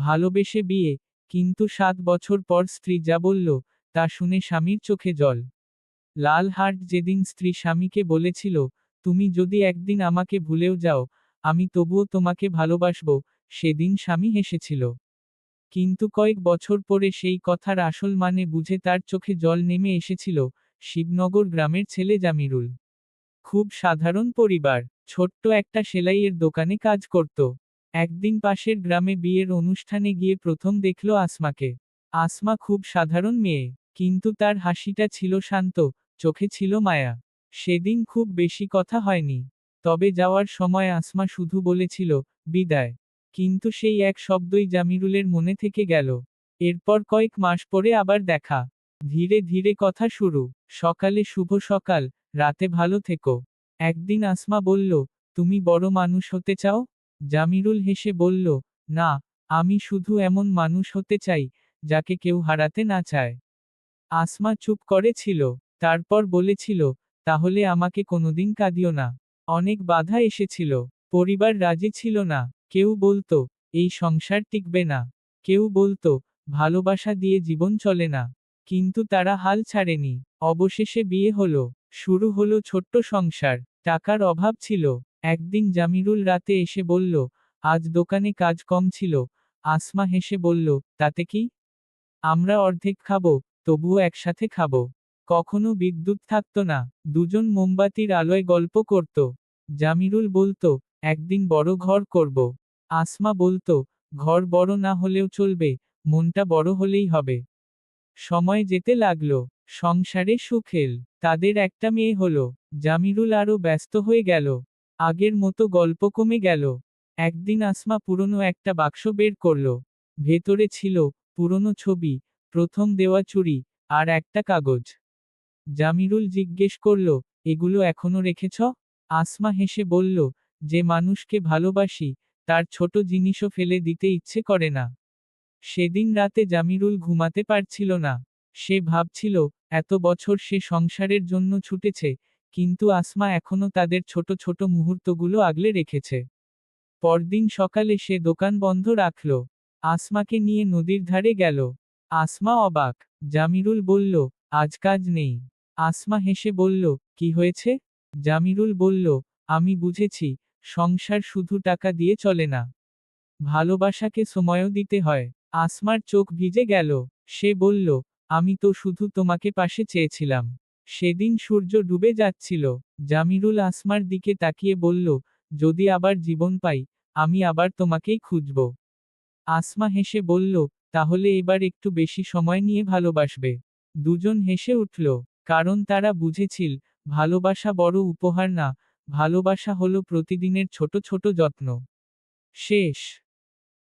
ভালোবেসে বিয়ে, কিন্তু 7 বছর পর স্ত্রী যা বলল, তা শুনে স্বামীর চোখে জল। লাল হার্ট যেদিন স্ত্রী স্বামীকে বলেছিল, তুমি যদি একদিন আমাকে ভুলেও যাও, আমি তবুও তোমাকে ভালোবাসব, সেদিন স্বামী হেসেছিল। কিন্তু কয়েক বছর পরে সেই কথার আসল মানে বুঝে তার চোখে জল নেমে এসেছিল। শিবনগর গ্রামের ছেলে জামিরুল। খুব সাধারণ পরিবার, ছোট্ট একটা সেলাইয়ের দোকানে কাজ করত। একদিন পাশের গ্রামে বিয়ের অনুষ্ঠানে গিয়ে প্রথম দেখল আসমাকে। আসমা খুব সাধারণ মেয়ে, কিন্তু তার হাসিটা ছিল শান্ত, চোখে ছিল মায়া। সেদিন খুব বেশি কথা হয়নি। তবে যাওয়ার সময় আসমা শুধু বলেছিল, বিদায়। কিন্তু সেই এক শব্দই জামিরুলের মনে থেকে গেল। এরপর কয়েক মাস পরে আবার দেখা। ধীরে ধীরে কথা শুরু। সকালে শুভ সকাল, রাতে ভালো থেকো। একদিন আসমা বলল, তুমি বড় মানুষ হতে চাও? জামিরুল হেসে বলল, না, আমি শুধু এমন মানুষ হতে চাই, যাকে কেউ হারাতে না চায়। আসমা চুপ করে ছিল। তারপর বলেছিল, তাহলে আমাকে কোনোদিন কাঁদিও না। অনেক বাধা এসেছিল। পরিবার রাজি ছিল না। কেউ বলতো, এই সংসার টিকবে না। কেউ বলতো, ভালোবাসা দিয়ে জীবন চলে না। কিন্তু তারা হাল ছাড়েনি। অবশেষে বিয়ে হলো। শুরু হলো ছোট্ট সংসার। টাকার অভাব ছিল। একদিন জামিরুল রাতে এসে বলল, আজ দোকানে কাজ কম ছিল। আসমা হেসে বলল, তাতে কি? আমরা অর্ধেক খাবো, তবুও একসাথে খাবো। কখনো বিদ্যুৎ থাকতো না। দুজন মোমবাতির আলোয় গল্প করত। জামিরুল বলতো, একদিন বড় ঘর করব। আসমা বলতো, ঘর বড় না হলেও চলবে, মনটা বড় হলেই হবে। সময় যেতে লাগলো। সংসারে সুখ এল। তাদের একটা মেয়ে হলো। জামিরুল আরো ব্যস্ত হয়ে গেল। আগের মতো গল্প কমে গেল। একদিন আসমা পুরনো একটা বাক্স বের করল। ভেতরে ছিল পুরনো ছবি, প্রথম দেওয়া চুড়ি, আর একটা কাগজ। জামিরুল জিজ্ঞেস করল, এগুলো এখনো রেখেছ? আসমা হেসে বলল, যে মানুষকে ভালোবাসি, তার ছোট জিনিসও ফেলে দিতে ইচ্ছে করে না। সেদিন রাতে জামিরুল ঘুমাতে পারছিল না। সে ভাবছিল, এত বছর সে সংসারের জন্য ছুটেছে, কিন্তু আসমা এখনো তাদের ছোট ছোট মুহূর্তগুলো আগলে রেখেছে। পরদিন সকালে সে দোকান বন্ধ রাখল। আসমাকে নিয়ে নদীর ধারে গেল। আসমা অবাক। জামিরুল বলল, আজ কাজ নেই। আসমা হেসে বলল, কি হয়েছে? জামিরুল বলল, আমি বুঝেছি, সংসার শুধু টাকা দিয়ে চলে না। ভালোবাসাকে সময়ও দিতে হয়। আসমার চোখ ভিজে গেল। সে বলল, আমি তো শুধু তোমাকে পাশে চেয়েছিলাম। সেদিন সূর্য ডুবে যাচ্ছিল। জামিরুল আসমার দিকে তাকিয়ে বলল, যদি আবার জীবন পাই, আমি আবার তোমাকেই খুঁজব। আসমা হেসে বলল, তাহলে এবার একটু বেশি সময় নিয়ে ভালোবাসবে। দুজন হেসে উঠল। কারণ তারা বুঝেছিল, ভালোবাসা বড় উপহার না, ভালোবাসা হলো প্রতিদিনের ছোট ছোট যত্ন। শেষ।